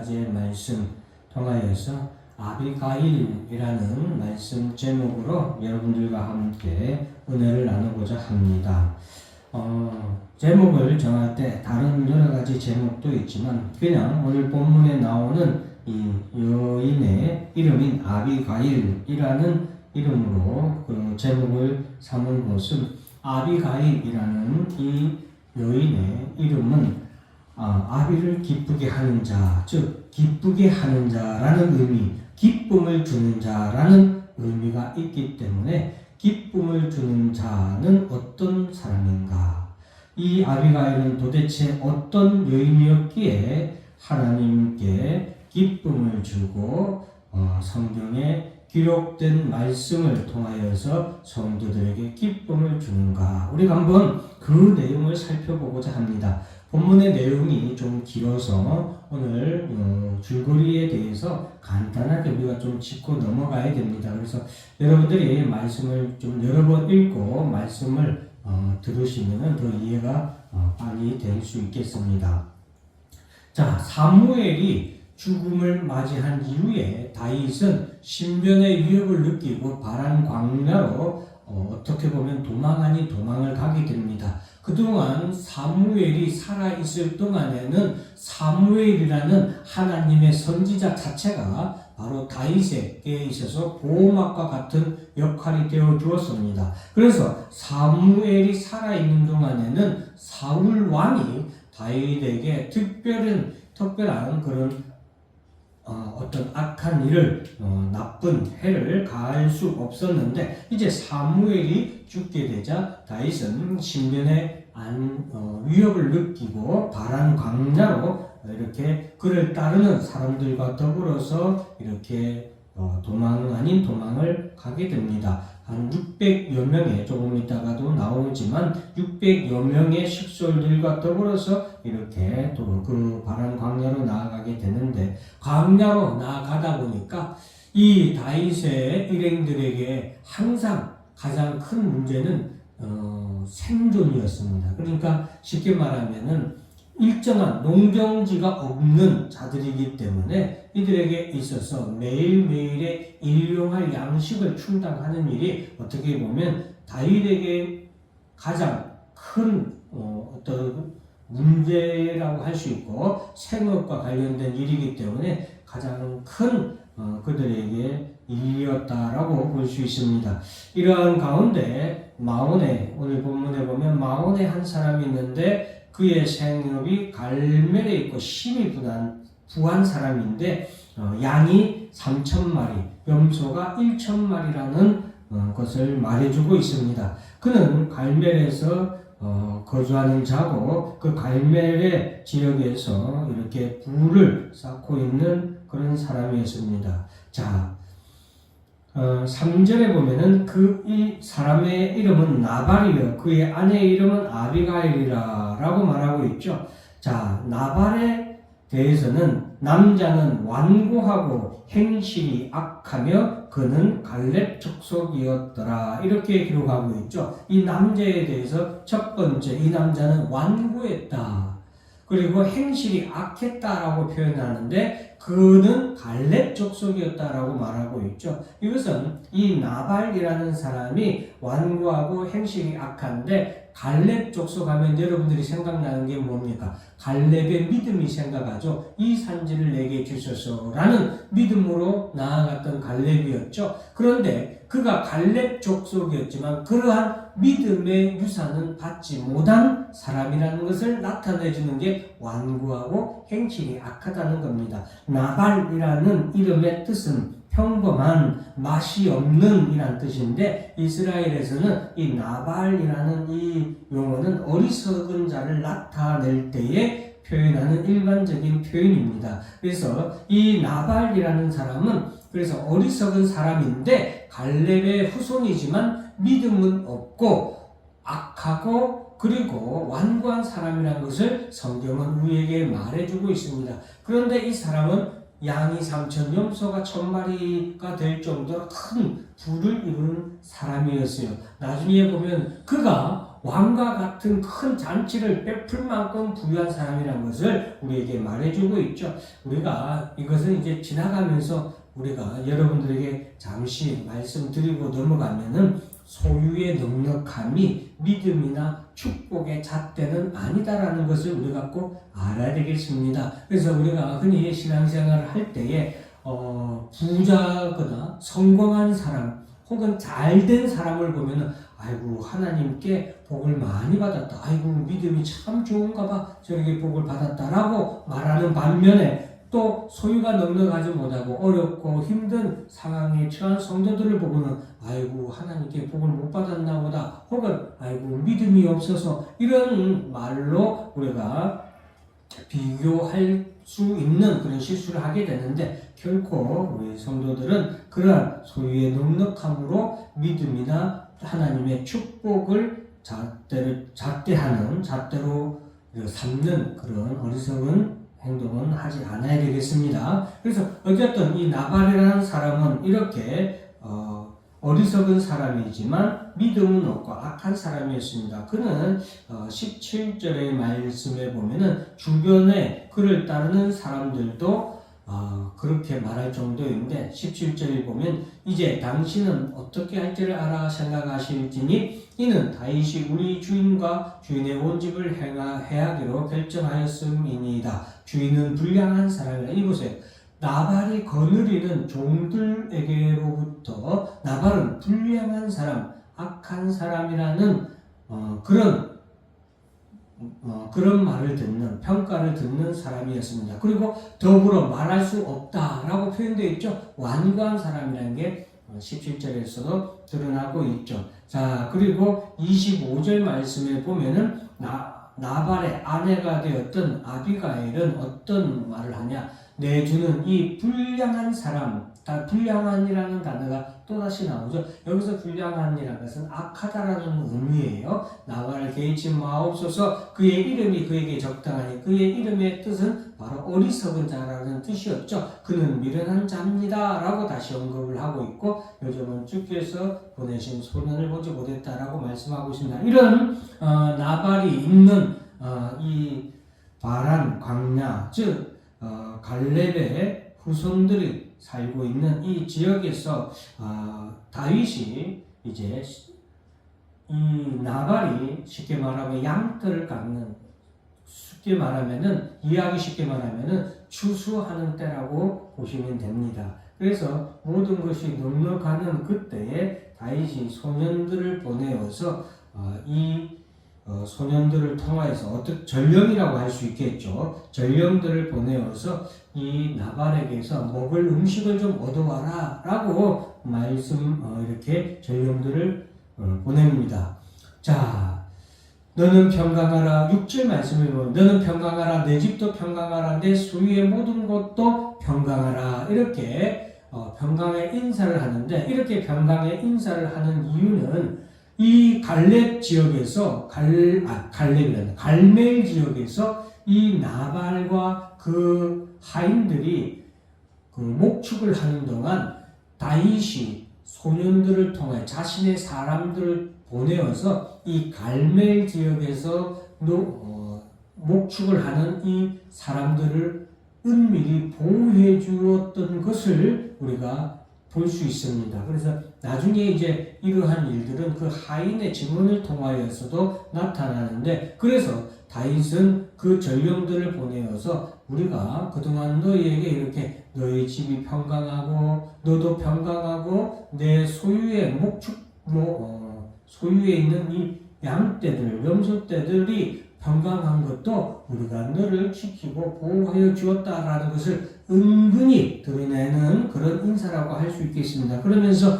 가지의 말씀 통하여서 아비가일이라는 말씀 제목으로 여러분들과 함께 은혜를 나누고자 합니다. 제목을 정할 때 다른 여러 가지 제목도 있지만 그냥 오늘 본문에 나오는 이 여인의 이름인 아비가일이라는 이름으로 그 제목을 삼은 것은 아비가일이라는 이 여인의 이름은 아비를 기쁘게 하는 자, 즉 기쁘게 하는 자라는 의미, 기쁨을 주는 자라는 의미가 있기 때문에 기쁨을 주는 자는 어떤 사람인가? 이 아비가일은 도대체 어떤 여인이었기에 하나님께 기쁨을 주고 성경에 기록된 말씀을 통하여서 성도들에게 기쁨을 주는가? 우리가 한번 그 내용을 살펴보고자 합니다. 본문의 내용이 좀 길어서 오늘 줄거리에 대해서 간단하게 우리가 좀 짚고 넘어가야 됩니다. 그래서 여러분들이 말씀을 좀 여러 번 읽고 말씀을 들으시면 더 이해가 빨리 될 수 있겠습니다. 자, 사무엘이 죽음을 맞이한 이후에 다윗은 신변의 위협을 느끼고 바란 광야로 어떻게 보면 도망 아닌 도망을 가게 됩니다. 그동안 사무엘이 살아있을 동안에는 사무엘이라는 하나님의 선지자 자체가 바로 다윗에게 있어서 보호막과 같은 역할이 되어 주었습니다. 그래서 사무엘이 살아있는 동안에는 사울 왕이 다윗에게 특별한 그런 어떤 악한 일을 나쁜 해를 가할 수 없었는데 이제 사무엘이 죽게 되자 다윗은 신변의 위협을 느끼고 바란 광야로 이렇게 그를 따르는 사람들과 더불어서 이렇게 도망 아닌 도망을 가게 됩니다. 한 600여 명의, 조금 있다가도 나오지만 600여 명의 식솔들과 더불어서 이렇게 또 그 바란 광야로 나아가게 되는데, 광야로 나아가다 보니까 이 다윗의 일행들에게 항상 가장 큰 문제는 생존이었습니다. 그러니까 쉽게 말하면은 일정한 농경지가 없는 자들이기 때문에 이들에게 있어서 매일매일의 일용할 양식을 충당하는 일이 어떻게 보면 다윗에게 가장 큰 어떤 문제라고 할 수 있고 생업과 관련된 일이기 때문에 가장 큰 그들에게 일이었다라고 볼 수 있습니다. 이러한 가운데 마온에, 오늘 본문에 보면 마온에 한 사람이 있는데 그의 생업이 갈멜에 있고 심히 부한 사람인데 양이 3,000마리, 염소가 1,000마리라는 것을 말해주고 있습니다. 그는 갈멜에서 거주하는 자고 그 갈멜의 지역에서 이렇게 부를 쌓고 있는 그런 사람이었습니다. 자, 3절에 보면은 이 사람의 이름은 나발이요 그의 아내의 이름은 아비가일이라고 말하고 있죠. 자, 나발에 대해서는 남자는 완고하고 행실이 악하며 그는 갈렙 족속이었더라 이렇게 기록하고 있죠. 이 남자에 대해서 첫 번째, 이 남자는 완고했다. 그리고 행실이 악했다라고 표현하는데 그는 갈렙 족속이었다라고 말하고 있죠. 이것은 이 나발이라는 사람이 완고하고 행실이 악한데 갈렙 족속하면 여러분들이 생각나는 게 뭡니까? 갈렙의 믿음이 생각하죠. 이 산지를 내게 주소서라는 믿음으로 나아갔던 갈렙이었죠. 그런데 그가 갈렙 족속이었지만 그러한 믿음의 유산은 받지 못한 사람이라는 것을 나타내주는 게 완고하고 행실이 악하다는 겁니다. 나발이라는 이름의 뜻은 평범한, 맛이 없는 이란 뜻인데 이스라엘에서는 이 나발이라는 이 용어는 어리석은 자를 나타낼 때에 표현하는 일반적인 표현입니다. 그래서 이 나발이라는 사람은 그래서 어리석은 사람인데 갈렙의 후손이지만 믿음은 없고 악하고 그리고 완고한 사람이라는 것을 성경은 우리에게 말해주고 있습니다. 그런데 이 사람은 양이 3,000, 염소가 1,000마리가 될 정도로 큰 부를 이루는 사람이었어요. 나중에 보면 그가 왕과 같은 큰 잔치를 베풀 만큼 부유한 사람이라는 것을 우리에게 말해주고 있죠. 우리가 이것은 이제 지나가면서 우리가 여러분들에게 잠시 말씀드리고 넘어가면은 소유의 넉넉함이 믿음이나 축복의 잣대는 아니다라는 것을 우리가 꼭 알아야 되겠습니다. 그래서 우리가 흔히 신앙생활을 할 때에 부자거나 성공한 사람 혹은 잘된 사람을 보면은 아이고 하나님께 복을 많이 받았다. 아이고 믿음이 참 좋은가 봐. 저렇게 복을 받았다라고 말하는 반면에 또 소유가 넉넉하지 못하고 어렵고 힘든 상황에 처한 성도들을 보고는 아이고 하나님께 복을 못 받았나 보다. 혹은 아이고 믿음이 없어서 이런 말로 우리가 비교할 수 있는 그런 실수를 하게 되는데 결코 우리 성도들은 그러한 소유의 넉넉함으로 믿음이나 하나님의 축복을 잣대로 삼는 그런 어리석은 행동은 하지 않아야 되겠습니다. 그래서 어쨌든 이 나발이라는 사람은 이렇게 어리석은 사람이지만 믿음은 없고 악한 사람이었습니다. 그는 17절의 말씀에 보면은 주변에 그를 따르는 사람들도 그렇게 말할 정도인데 17절에 보면 이제 당신은 어떻게 할지를 알아 생각하실지니 이는 다윗이 우리 주인과 주인의 온 집을 해하기로 결정하였음이니이다. 주인은 불량한 사람이라. 이보세요. 나발이 거느리는 종들에게로부터 나발은 불량한 사람, 악한 사람이라는 그런 말을 듣는, 평가를 듣는 사람이었습니다. 그리고 더불어 말할 수 없다라고 표현되어 있죠. 완고한 사람이라는 게 17절에서도 드러나고 있죠. 자, 그리고 25절 말씀에 보면은 나발의 아내가 되었던 아비가일은 어떤 말을 하냐? 내 주는 이 불량한 사람, 불량한이라는 단어가 또다시 나오죠. 여기서 불량한이라는 것은 악하다라는 의미예요. 나발을 개의치 마옵소서. 그의 이름이 그에게 적당하니 그의 이름의 뜻은 바로 어리석은 자라는 뜻이었죠. 그는 미련한 자입니다 라고 다시 언급을 하고 있고 요즘은 주께서 보내신 소년을 보지 못했다라고 말씀하고 있습니다. 이런 나발이 있는 이 바란 광야, 즉 갈렙의 후손들이 살고 있는 이 지역에서 다윗이 이제 이 나발이 쉽게 말하면 양털을 깎는, 이해하기 쉽게 말하면은 추수하는 때라고 보시면 됩니다. 그래서 모든 것이 넉넉하는 그때에 다윗이 소년들을 보내어서 소년들을 통하여서 전령이라고 할 수 있겠죠. 전령들을 보내어서 이 나발에게서 먹을 음식을 좀 얻어와라 라고 이렇게 전령들을 보냅니다. 자, 너는 평강하라. 6절 말씀을 보면 너는 평강하라. 내 집도 평강하라. 내 소유의 모든 것도 평강하라. 이렇게 평강의 인사를 하는데 이렇게 평강의 인사를 하는 이유는 이 갈렙 지역에서 갈멜 지역에서 이 나발과 그 하인들이 그 목축을 하는 동안 다윗이 소년들을 통해 자신의 사람들을 보내어서 이 갈멜 지역에서 목축을 하는 이 사람들을 은밀히 보호해 주었던 것을 우리가 볼 수 있습니다. 그래서 나중에 이제 이러한 일들은 그 하인의 증언을 통하여서도 나타나는데 그래서 다윗은 그 전령들을 보내어서 우리가 그동안 너희에게 이렇게 너희 집이 평강하고 너도 평강하고 내 소유의 소유에 있는 이 양떼들, 염소떼들이 평강한 것도 우리가 너를 지키고 보호하여 주었다라는 것을 은근히 드러내는 그런 인사라고 할 수 있겠습니다. 그러면서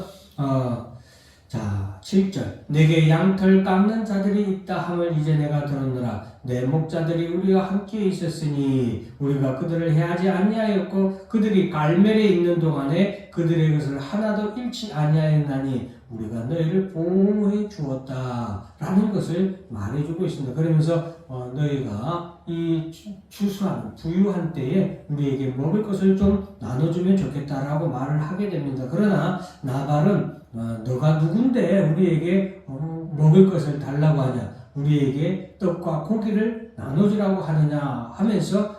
자 7절 내게 양털 깎는 자들이 있다 함을 이제 내가 들었노라. 내 목자들이 우리와 함께 있었으니 우리가 그들을 해하지 아니하였고 그들이 갈멜에 있는 동안에 그들의 것을 하나도 잃지 아니하였나니 우리가 너희를 보호해 주었다라는 것을 말해주고 있습니다. 그러면서 너희가 이 추수한 부유한 때에 우리에게 먹을 것을 좀 나눠주면 좋겠다라고 말을 하게 됩니다. 그러나 나발은 너가 누군데 우리에게 먹을 것을 달라고 하냐? 우리에게 떡과 고기를 나눠주라고 하느냐 하면서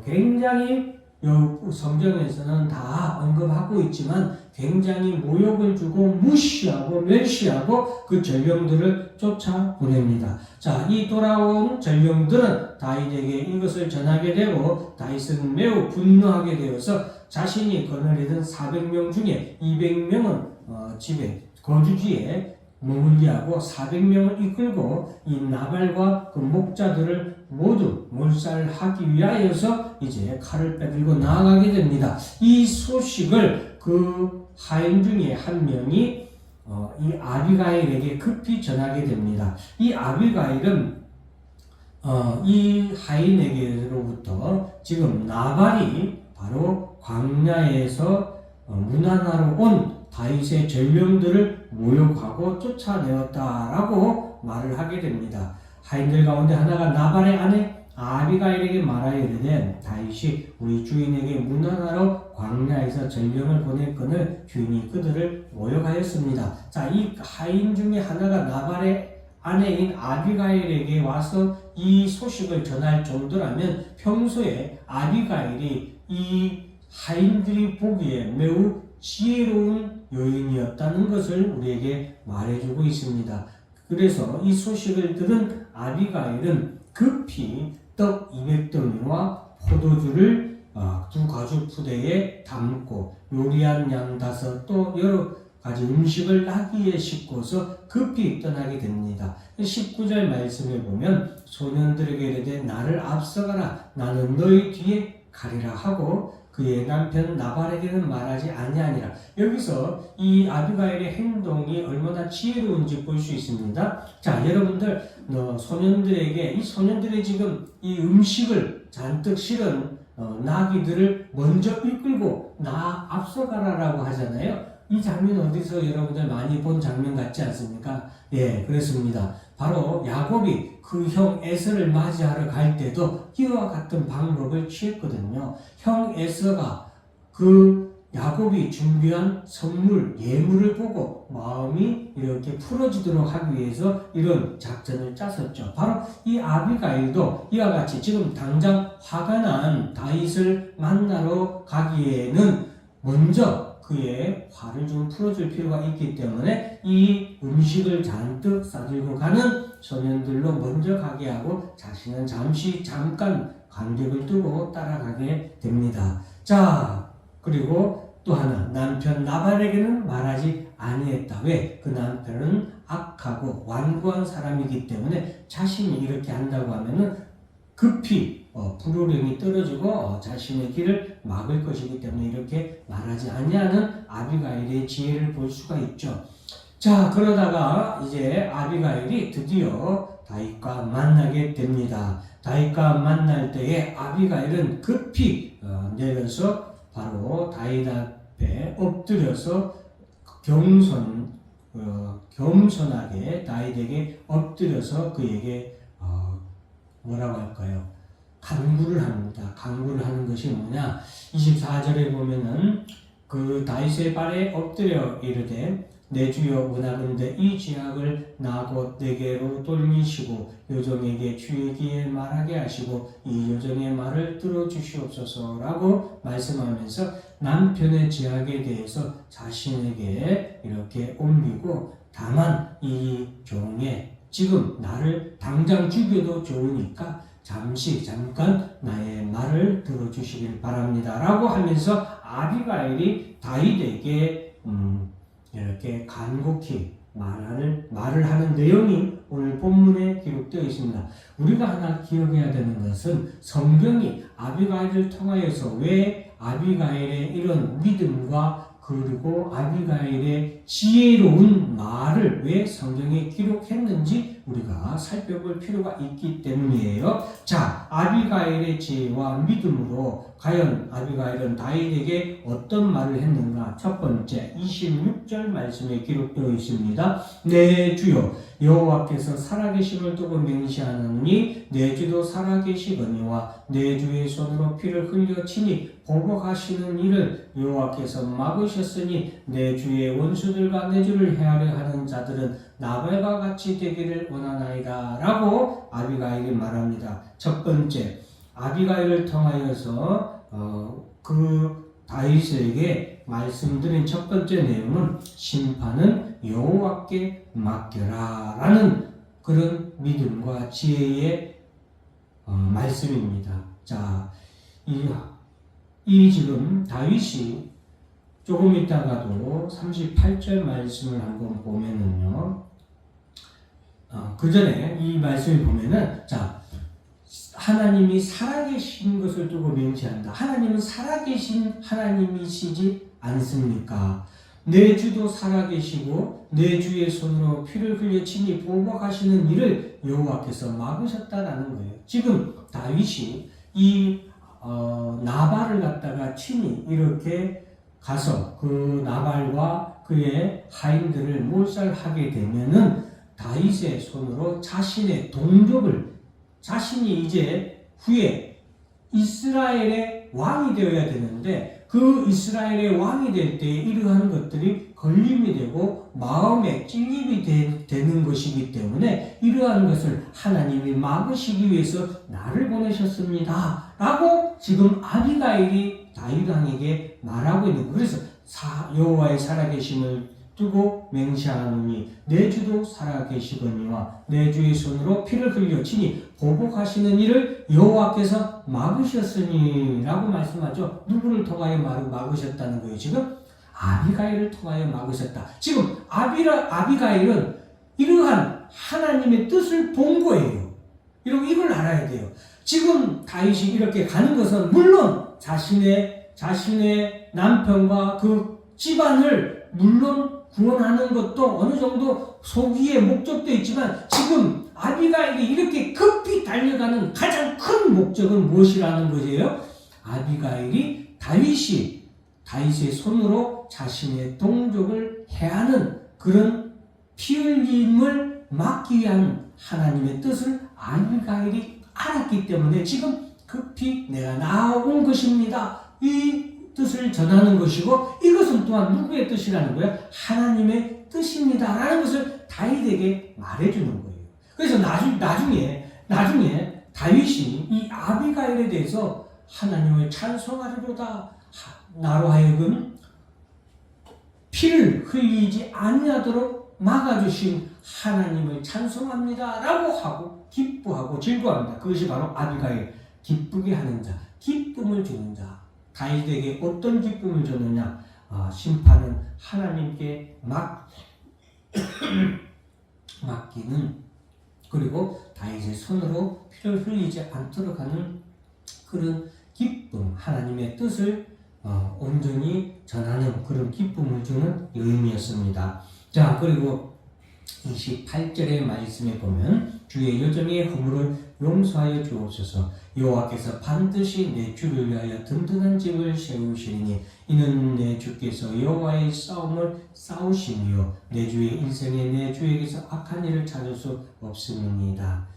굉장히 성경에서는 다 언급하고 있지만 굉장히 모욕을 주고 무시하고 멸시하고 그 전령들을 쫓아보냅니다. 자, 이 돌아온 전령들은 다윗에게 이것을 전하게 되고 다윗은 매우 분노하게 되어서 자신이 거느리던 400명 중에 200명은 집에 거주지에 머물게 하고 400명을 이끌고 이 나발과 그 목자들을 모두 몰살하기 위하여서 이제 칼을 빼들고 나아가게 됩니다. 이 소식을 그 하인 중에 한 명이 이 아비가일에게 급히 전하게 됩니다. 이 아비가일은 이 하인에게로부터 지금 나발이 바로 광야에서 문하나로 온 다윗의 전령들을 모욕하고 쫓아내었다라고 말을 하게 됩니다. 하인들 가운데 하나가 나발의 아내 아비가일에게 말하여 이르되 다윗이 우리 주인에게 문하나로 광야에서 전령을 보냈거늘 주인이 그들을 모욕하였습니다. 자, 이 하인 중에 하나가 나발의 아내인 아비가일에게 와서 이 소식을 전할 정도라면 평소에 아비가일이 이 하인들이 보기에 매우 지혜로운 여인이었다는 것을 우리에게 말해주고 있습니다. 그래서 이 소식을 들은 아비가일은 급히 떡 200덩이와 포도주를 두 가죽 푸대에 담고 요리한 양 5, 또 여러 가지 음식을 나귀에 싣고서 급히 떠나게 됩니다. 19절 말씀을 보면 소년들에게 이르되 나를 앞서가라 나는 너희 뒤에 가리라 하고 그의 남편 나발에게는 말하지 아니하니라. 여기서 이 아비가일의 행동이 얼마나 지혜로운지 볼 수 있습니다. 자, 여러분들 소년들에게 이 소년들이 지금 이 음식을 잔뜩 실은 나귀들을 먼저 이끌고 나 앞서가라라고 하잖아요. 이 장면 어디서 여러분들 많이 본 장면 같지 않습니까? 예, 그렇습니다. 바로 야곱이 그 형 에서를 맞이하러 갈 때도 이와 같은 방법을 취했거든요. 형 에서가 그 야곱이 준비한 선물, 예물을 보고 마음이 이렇게 풀어지도록 하기 위해서 이런 작전을 짰었죠. 바로 이 아비가일도 이와 같이 지금 당장 화가 난 다윗을 만나러 가기에는 먼저 그의 화를 좀 풀어줄 필요가 있기 때문에 이 음식을 잔뜩 싸들고 가는 소년들로 먼저 가게 하고 자신은 잠깐 간격을 두고 따라가게 됩니다. 자, 그리고 또 하나 남편 나발에게는 말하지 아니했다. 왜? 그 남편은 악하고 완고한 사람이기 때문에 자신이 이렇게 한다고 하면은 급히 불호령이 떨어지고 자신의 길을 막을 것이기 때문에 이렇게 말하지 아니하는 아비가일의 지혜를 볼 수가 있죠. 자, 그러다가 이제 아비가일이 드디어 다윗과 만나게 됩니다. 다윗과 만날 때에 아비가일은 급히 내려서 바로 다윗 앞에 엎드려서 겸손하게 다윗에게 엎드려서 그에게 뭐라고 할까요? 간구를 합니다. 간구를 하는 것이 뭐냐? 24절에 보면은 그 다윗의 발에 엎드려 이르되 내 주여 원하건대 이 죄악을 나 곧 내게로 돌리시고 요정에게 주의 귀에 말하게 하시고 이 요정의 말을 들어주시옵소서라고 말씀하면서 남편의 죄악에 대해서 자신에게 이렇게 옮기고 다만 이 종의 지금 나를 당장 죽여도 좋으니까 잠깐 나의 말을 들어주시길 바랍니다 라고 하면서 아비가일이 다윗에게 이렇게 간곡히 말을 하는 내용이 오늘 본문에 기록되어 있습니다. 우리가 하나 기억해야 되는 것은 성경이 아비가일을 통하여서 왜 아비가일의 이런 믿음과 그리고 아비가일의 지혜로운 말을 왜 성경에 기록했는지 우리가 살펴볼 필요가 있기 때문이에요. 자, 아비가일의 지혜와 믿음으로 과연 아비가일은 다윗에게 어떤 말을 했는가? 첫 번째 26절 말씀에 기록되어 있습니다. 내 주여 여호와께서 살아계심을 두고 맹세하노니 내 주도 살아계시거니와 내 주의 손으로 피를 흘려 치니 보복하시는 일을 여호와께서 막으셨으니 내 주의 원수들과 내 주를 해하려 하는 자들은 나발과 같이 되기를 원하나이다 라고 아비가일이 말합니다. 첫 번째, 아비가일을 통하여서 그 다윗에게 말씀드린 첫 번째 내용은 심판은 여호와께 맡겨라 라는 그런 믿음과 지혜의 말씀입니다. 자, 이 지금 다윗이 조금 있다가도 38절 말씀을 한번 보면은요, 그 전에 이 말씀을 보면은, 자, 하나님이 살아계신 것을 두고 맹세한다. 하나님은 살아계신 하나님이시지 않습니까? 내 주도 살아계시고 내 주의 손으로 피를 흘려 친히 보복하시는 일을 여호와께서 막으셨다라는 거예요. 지금 다윗이 이 나발을 갖다가 친히 이렇게 가서 그 나발과 그의 하인들을 몰살하게 되면은 다윗의 손으로 자신의 동족을, 자신이 이제 후에 이스라엘의 왕이 되어야 되는데 그 이스라엘의 왕이 될 때 이러한 것들이 걸림이 되고 마음에 찔림이 되는 것이기 때문에 이러한 것을 하나님이 막으시기 위해서 나를 보내셨습니다 라고 지금 아비가일이 다윗 왕에게 말하고 있는 거예요. 그래서 여호와의 살아계심을 두고 맹세하노니 내 주도 살아계시거니와 내 주의 손으로 피를 흘려 친히 보복하시는 일을 여호와께서 막으셨으니 라고 말씀하죠. 누구를 통하여 막으셨다는 거예요? 지금 아비가일을 통하여 막으셨다. 지금 아비가일은 이러한 하나님의 뜻을 본 거예요. 이걸 알아야 돼요. 지금 다윗이 이렇게 가는 것은 물론 자신의 남편과 그 집안을 물론 구원하는 것도 어느 정도 소기의 목적도 있지만 지금 아비가일이 이렇게 급히 달려가는 가장 큰 목적은 무엇이라는 거예요? 아비가일이 다윗의 손으로 자신의 동족을 해하는 그런 피 흘림을 막기 위한 하나님의 뜻을 아비가일이 알았기 때문에 지금 급히 내가 나온 것입니다. 이 뜻을 전하는 것이고 이것은 또한 누구의 뜻이라는 거예요? 하나님의 뜻입니다 라는 것을 다윗에게 말해주는 거예요. 그래서 나중에 다윗이 이 아비가일에 대해서 하나님을 찬송하리로다, 나로 하여금 피를 흘리지 아니하도록 막아주신 하나님을 찬송합니다 라고 하고 기뻐하고 즐거워합니다. 그것이 바로 아비가일, 기쁘게 하는 자, 기쁨을 주는 자. 다윗에게 어떤 기쁨을 줬느냐? 심판은 하나님께 맡기는, 그리고 다윗의 손으로 피를 흘리지 않도록 하는 그런 기쁨, 하나님의 뜻을 온전히 전하는 그런 기쁨을 주는 여인이었습니다. 자, 그리고 28절의 말씀에 보면 주의 여정의 허물을 용서하여 주옵소서. 여호와께서 반드시 내 주를 위하여 든든한 집을 세우시리니 이는 내 주께서 여호와의 싸움을 싸우시며 내 주의 인생에 내 주에게서 악한 일을 찾을 수 없음이니이다.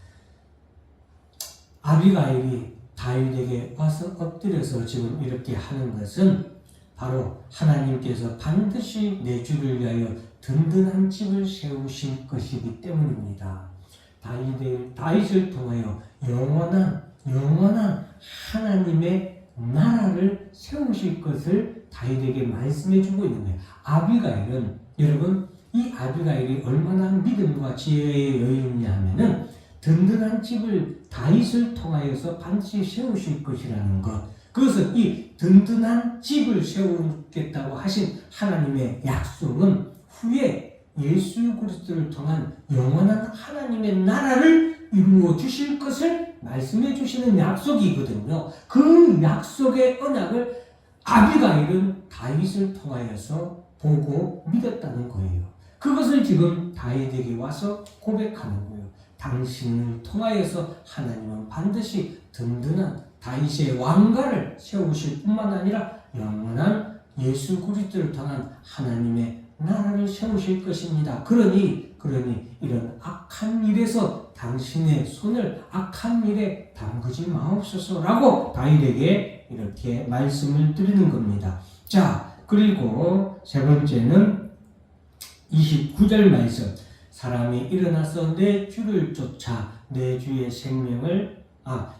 아비가일이 다윗에게 와서 엎드려서 지금 이렇게 하는 것은 바로 하나님께서 반드시 내 주를 위하여 든든한 집을 세우실 것이기 때문입니다. 다윗을 통하여 영원한 하나님의 나라를 세우실 것을 다윗에게 말씀해 주고 있는 거예요. 아비가일은, 여러분, 이 아비가일이 얼마나 믿음과 지혜의 여인이냐 하면은 든든한 집을 다윗을 통하여서 반드시 세우실 것이라는 것, 그것은 이 든든한 집을 세우겠다고 하신 하나님의 약속은 후에 예수 그리스도를 통한 영원한 하나님의 나라를 이루어 주실 것을 말씀해 주시는 약속이거든요. 그 약속의 언약을 아비가일은 다윗을 통하여서 보고 믿었다는 거예요. 그것을 지금 다윗에게 와서 고백하는 거예요. 당신을 통하여서 하나님은 반드시 든든한 다윗의 왕가를 세우실 뿐만 아니라 영원한 예수 그리스도를 통한 하나님의 나라를 세우실 것입니다. 그러니 이런 악한 일에서 당신의 손을 악한 일에 담그지 마옵소서라고 다윗에게 이렇게 말씀을 드리는 겁니다. 자, 그리고 세 번째는 29절 말씀. 사람이 일어나서 내 주를 쫓아 내 주의 생명을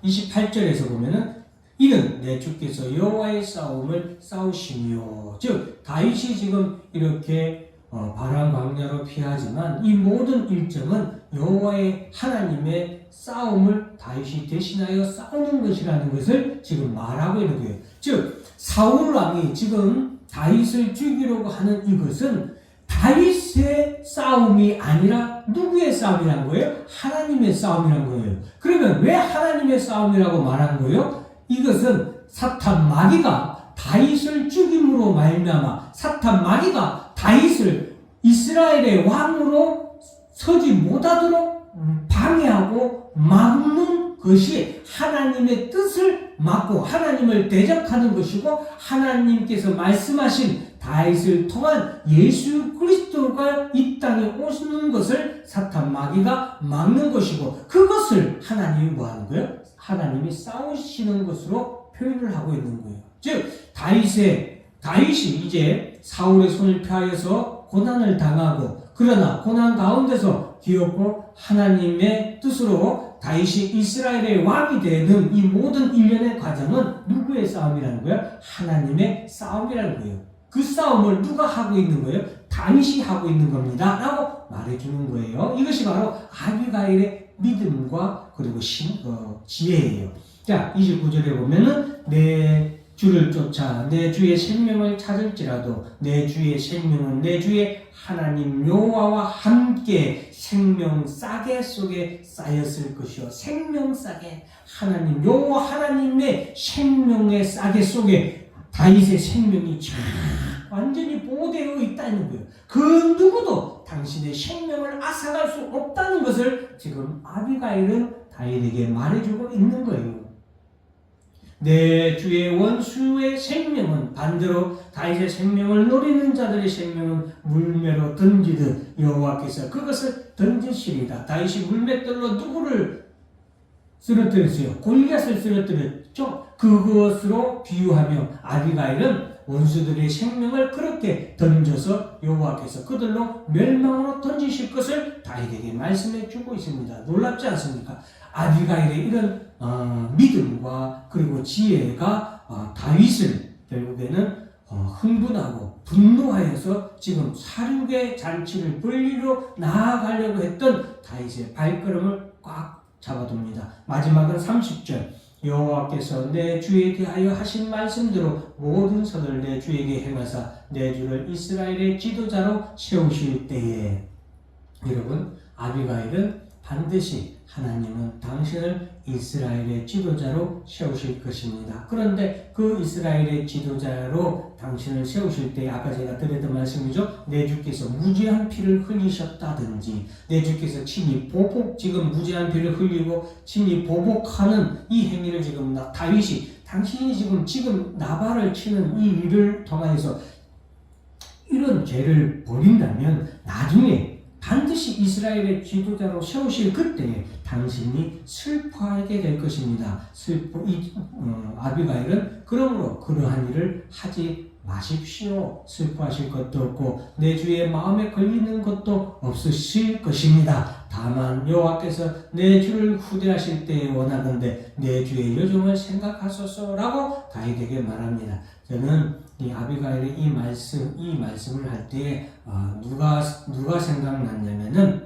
28절에서 보면은 이는 내 주께서 여호와의 싸움을 싸우시며, 즉 다윗이 지금 이렇게 바람 광야로 피하지만 이 모든 일정은 여호와의 하나님의 싸움을 다윗이 대신하여 싸우는 것이라는 것을 지금 말하고 있는 거예요. 즉 사울 왕이 지금 다윗을 죽이려고 하는 이것은 다윗의 싸움이 아니라 누구의 싸움이란 거예요? 하나님의 싸움이란 거예요. 그러면 왜 하나님의 싸움이라고 말한 거예요? 이것은 사탄 마귀가 다윗을 죽임으로 말미암아 사탄 마귀가 다윗을 이스라엘의 왕으로 서지 못하도록 방해하고 막는 것이 하나님의 뜻을 막고 하나님을 대적하는 것이고, 하나님께서 말씀하신 다윗을 통한 예수 그리스도가 이 땅에 오시는 것을 사탄 마귀가 막는 것이고, 그것을 하나님이 뭐 하는 거예요? 하나님이 싸우시는 것으로 표현을 하고 있는 거예요. 즉 다윗이 이제 사울의 손을 피하여서 고난을 당하고, 그러나 고난 가운데서 기었고 하나님의 뜻으로 다윗이 이스라엘의 왕이 되는 이 모든 일련의 과정은 누구의 싸움이라는 거예요? 하나님의 싸움이라는 거예요. 그 싸움을 누가 하고 있는 거예요? 다윗이 하고 있는 겁니다 라고 말해주는 거예요. 이것이 바로 아비가일의 믿음과 그리고 지혜예요. 자, 29절에 보면은 내 주를 쫓아 내 주의 생명을 찾을지라도 내 주의 생명은 내 주의 하나님 여호와와 함께 생명 싸개 속에 쌓였을 것이요. 생명 싸개, 하나님 여호와 하나님의 생명의 싸개 속에 다윗의 생명이 완전히 보호되어 있다는 거예요. 그 누구도 당신의 생명을 앗아갈 수 없다는 것을 지금 아비가일은 다윗에게 말해주고 있는 거예요. 내 주의 원수의 생명은 반대로 다윗의 생명을 노리는 자들의 생명은 물매로 던지듯 여호와께서 그것을 던지시리다. 다윗이 물맷돌로 누구를 쓰러뜨렸어요? 골리앗을 쓰러뜨렸죠. 그것으로 비유하며 아비가일은 원수들의 생명을 그렇게 던져서 여호와께서 그들로 멸망으로 던지실 것을 다윗에게 말씀해 주고 있습니다. 놀랍지 않습니까? 아비가일의 이런 믿음과 그리고 지혜가 다윗을 결국에는 흥분하고 분노하여서 지금 살육의 잔치를 벌리러 나아가려고 했던 다윗의 발걸음을 꽉 잡아둡니다. 마지막은 30절. 여호와께서 내 주에 대하여 하신 말씀대로 모든 선을 내 주에게 행하사 내 주를 이스라엘의 지도자로 세우실 때에, 여러분, 아비가일은 반드시 하나님은 당신을 이스라엘의 지도자로 세우실 것입니다. 그런데 그 이스라엘의 지도자로 당신을 세우실 때 아까 제가 드렸던 말씀이죠. 내 주께서 무죄한 피를 흘리셨다든지 내 주께서 친히 지금 무죄한 피를 흘리고 친히 보복하는 이 행위를 지금 다윗이 당신이 지금 나발을 치는 이 일을 통해서 이런 죄를 벌인다면 나중에 반드시 이스라엘의 지도자로 세우실 그때 당신이 슬퍼하게 될 것입니다. 아비가일은 그러므로 그러한 일을 하지 마십시오. 슬퍼하실 것도 없고 내 주의 마음에 걸리는 것도 없으실 것입니다. 다만 여호와께서 내 주를 후대하실 때에 원하건대 내 주의 여정을 생각하소서라고 다윗에게 말합니다. 저는 이 아비가일의 이 말씀을 할 때 누가 생각났냐면은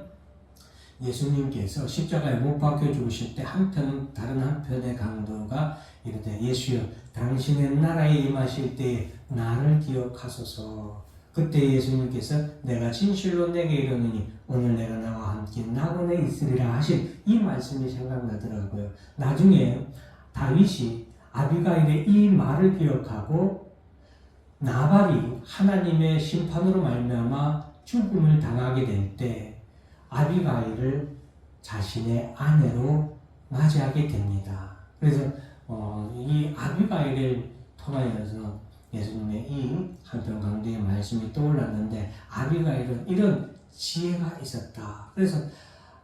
예수님께서 십자가에 못 박혀 죽으실 때 다른 한편의 강도가 이르되 예수여 당신의 나라에 임하실 때에 나를 기억하소서. 그때 예수님께서 내가 진실로 내게 이르노니 오늘 내가 나와 함께 낙원에 있으리라 하신 이 말씀이 생각나더라고요. 나중에 다윗이 아비가일의 이 말을 기억하고 나발이 하나님의 심판으로 말미암아 죽음을 당하게 될 때 아비가일을 자신의 아내로 맞이하게 됩니다. 그래서 이 아비가일을 통하여서 예수님의 이 한편 강도의 말씀이 떠올랐는데 아비가일은 이런 지혜가 있었다. 그래서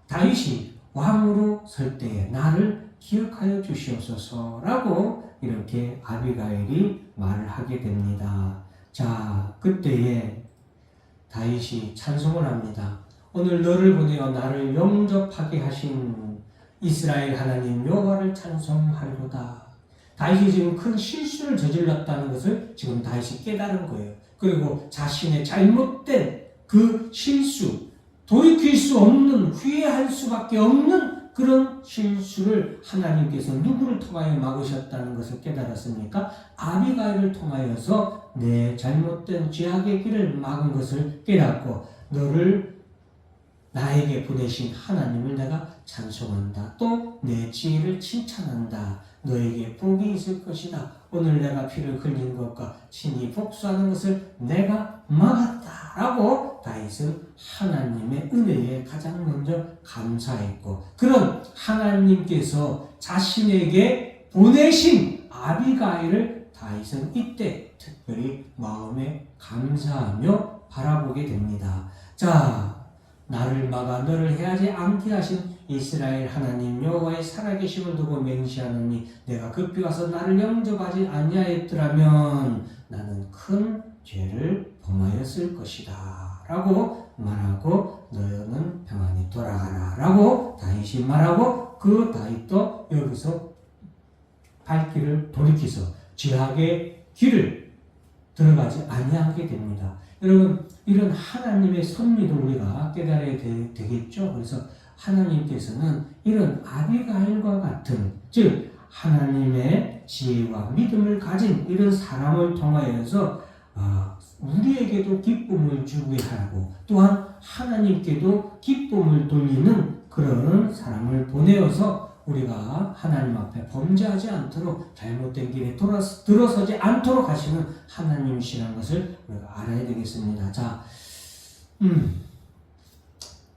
다윗이 왕으로 설 때에 나를 기억하여 주시옵소서라고 이렇게 아비가일이 말을 하게 됩니다. 자, 그때에 다윗이 찬송을 합니다. 오늘 너를 보내어 나를 영접하게 하신 이스라엘 하나님 여호와를 찬송하리로다. 다윗이 지금 큰 실수를 저질렀다는 것을 지금 다윗이 깨달은 거예요. 그리고 자신의 잘못된 그 실수, 돌이킬 수 없는, 후회할 수밖에 없는 그런 실수를 하나님께서 누구를 통하여 막으셨다는 것을 깨달았습니까? 아비가일을 통하여서 내 잘못된 죄악의 길을 막은 것을 깨닫고 너를 나에게 보내신 하나님을 내가 찬송한다. 또 내 지혜를 칭찬한다. 너에게 복이 있을 것이다. 오늘 내가 피를 흘린 것과 친히 복수하는 것을 내가 막았다. 라고 다윗은 하나님의 은혜에 가장 먼저 감사했고, 그런 하나님께서 자신에게 보내신 아비가일을 다윗은 이때 특별히 마음에 감사하며 바라보게 됩니다. 자, 나를 막아 너를 해하지 않게 하신 이스라엘 하나님 여호와의 살아계심을 두고 맹세하노니 내가 급히 와서 나를 영접하지 아니하였더라면 나는 큰 죄를 범하였을 것이다 라고 말하고 너는 평안히 돌아가라 라고 다윗이 말하고, 그 다윗도 여기서 발길을 돌이켜서 죄악의 길을 들어가지 아니하게 됩니다. 여러분, 이런 하나님의 섭리도 우리가 깨달아야 되겠죠. 그래서 하나님께서는 이런 아비가일과 같은, 즉 하나님의 지혜와 믿음을 가진 이런 사람을 통하여서 우리에게도 기쁨을 주게 하고 또한 하나님께도 기쁨을 돌리는 그런 사람을 보내어서 우리가 하나님 앞에 범죄하지 않도록, 잘못된 길에 들어서지 않도록 하시는 하나님이시라는 것을 우리가 알아야 되겠습니다. 자,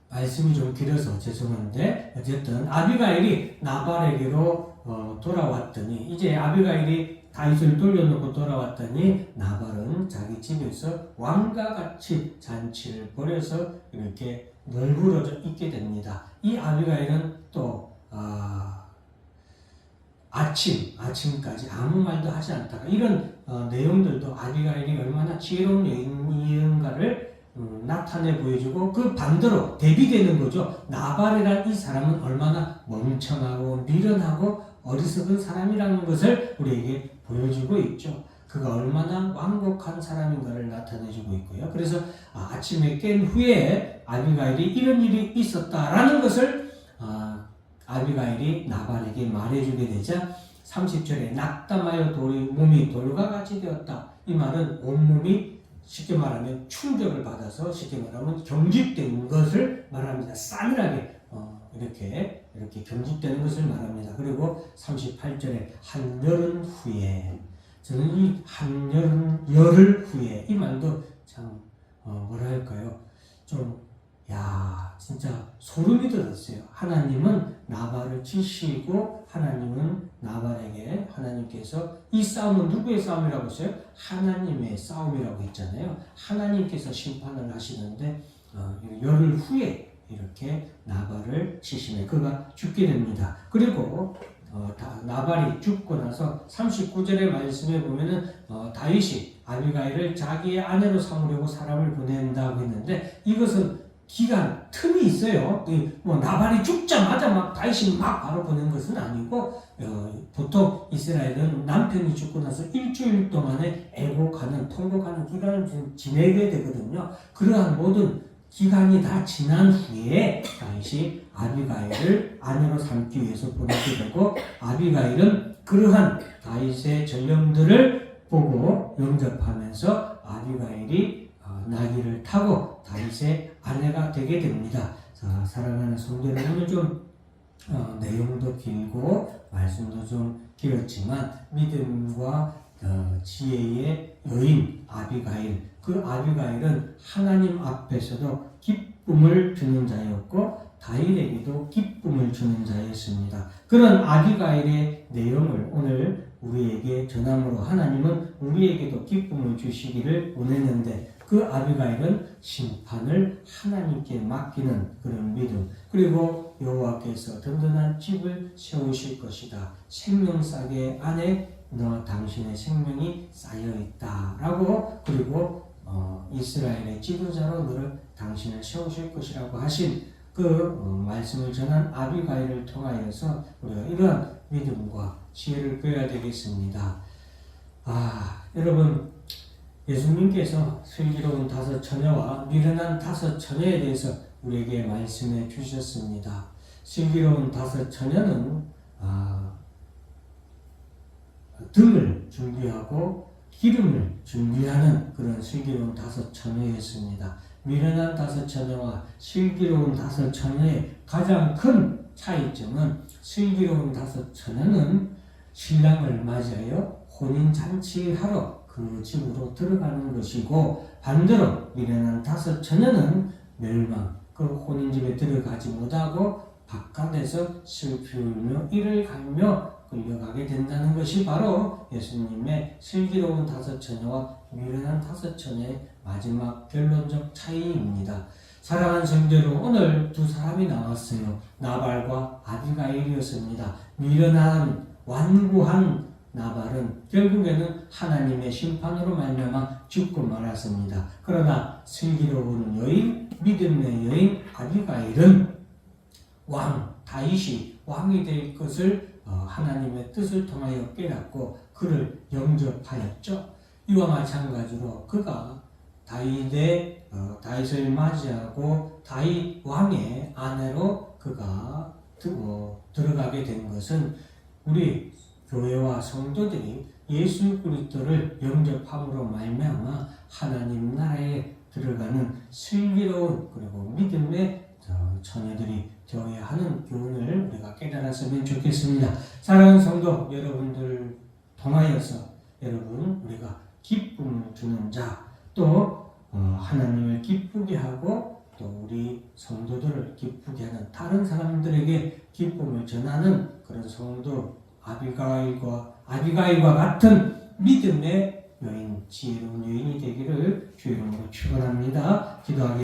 말씀이 좀 길어서 죄송한데 어쨌든 아비가일이 나발에게로 돌아왔더니, 이제 아비가일이 다윗을 돌려놓고 돌아왔더니 나발은 자기 집에서 왕과 같이 잔치를 벌여서 이렇게 널브러져 있게 됩니다. 이 아비가일은 또 아침까지 아무 말도 하지 않다가, 이런 내용들도 아비가일이 얼마나 지혜로운 여인인가를 나타내 보여주고, 그 반대로 대비되는 거죠. 나발이란 이 사람은 얼마나 멍청하고 미련하고 어리석은 사람이라는 것을 우리에게 보여주고 있죠. 그가 얼마나 완곡한 사람인가를 나타내주고 있고요. 그래서 아침에 깬 후에 아비가일이 이런 일이 있었다라는 것을 아비가일이 나발에게 말해주게 되자 30절에 낙담하여 몸이 돌과 같이 되었다. 이 말은 온몸이 쉽게 말하면 충격을 받아서, 쉽게 말하면 경직된 것을 말합니다. 싸늘하게 이렇게 경직되는 것을 말합니다. 그리고 38절에 한여름 후에, 저는 이 열흘 후에 이 말도 참 뭐랄까요, 좀 진짜 소름이 돋았어요. 하나님은 나발을 치시고 하나님은 나발에게, 하나님께서 이 싸움은 누구의 싸움이라고 했어요? 하나님의 싸움이라고 했잖아요. 하나님께서 심판을 하시는데 열흘 후에 이렇게 나발을 치시네. 그가 죽게 됩니다. 그리고 나발이 죽고 나서 39절의 말씀에 보면은 다윗이 아비가일을 자기의 아내로 삼으려고 사람을 보낸다고 했는데, 이것은 기간 틈이 있어요. 나발이 죽자마자 막 다윗이 막 바로 보낸 것은 아니고, 보통 이스라엘은 남편이 죽고 나서 일주일 동안에 애곡하는, 통곡하는 기간을 지내게 되거든요. 그러한 모든 기간이 다 지난 후에 다윗이 아비가일을 아내로 삼기 위해서 보내게 되고, 아비가일은 그러한 다윗의 전령들을 보고 영접하면서 아비가일이 나귀를 타고 다윗의 아내가 되게 됩니다. 자, 사랑하는 성도 여러분, 좀 내용도 길고 말씀도 좀 길었지만 믿음과 지혜의 여인 아비가일, 그 아비가일은 하나님 앞에서도 기쁨을 주는 자였고 다윗에게도 기쁨을 주는 자였습니다. 그런 아비가일의 내용을 오늘 우리에게 전함으로 하나님은 우리에게도 기쁨을 주시기를 원했는데 그 아비가일은 심판을 하나님께 맡기는 그런 믿음, 그리고 여호와께서 든든한 집을 세우실 것이다. 생명싸개 안에 너 당신의 생명이 쌓여 있다라고, 그리고 이스라엘의 지도자로 너를 당신을 세우실 것이라고 하신 그 말씀을 전한 아비가일을 통하여서 우리가 이러한 믿음과 지혜를 배워야 되겠습니다. 여러분, 예수님께서 슬기로운 5 처녀와 미련한 5 처녀에 대해서 우리에게 말씀해 주셨습니다. 슬기로운 5 처녀는 등을 준비하고 기름을 준비하는 그런 슬기로운 5 처녀였습니다. 미련한 5 처녀와 슬기로운 5 처녀의 가장 큰 차이점은, 슬기로운 5 처녀는 신랑을 맞이하여 혼인잔치하러 그 집으로 들어가는 것이고, 반대로 미련한 5 처녀는 멸망, 그 혼인집에 들어가지 못하고 바깥에서 슬피 울며 이를 갈며 끌려가게 된다는 것이 바로 예수님의 슬기로운 5 처녀와 미련한 5 처녀의 마지막 결론적 차이입니다. 사랑하는 성도들, 오늘 2 사람이 나왔어요. 나발과 아비가일이었습니다. 미련한 완고한 나발은 결국에는 하나님의 심판으로 말미암아 죽고 말았습니다. 그러나 슬기로운 여인, 믿음의 여인 아비가일은 다윗이 왕이 될 것을 하나님의 뜻을 통하여 깨닫고 그를 영접하였죠. 이와 마찬가지로 그가 다윗을 맞이하고 다윗 왕의 아내로 그가 들어가게 된 것은 우리 교회와 성도들이 예수 그리스도를 영접함으로 말미암아 하나님 나라에 들어가는 슬기로운 그리고 믿음의 처녀들이 되어야 하는 교훈을 우리가 깨달았으면 좋겠습니다. 사랑하는 성도 여러분들 통하여서 우리가 기쁨을 주는 자, 또 하나님을 기쁘게 하고 또 우리 성도들을 기쁘게 하는 다른 사람들에게 기쁨을 전하는 그런 성도 아비가일과 같은 믿음의 여인, 지혜로운 여인이 되기를 주의 이름으로 축원합니다. 기도하겠습니다.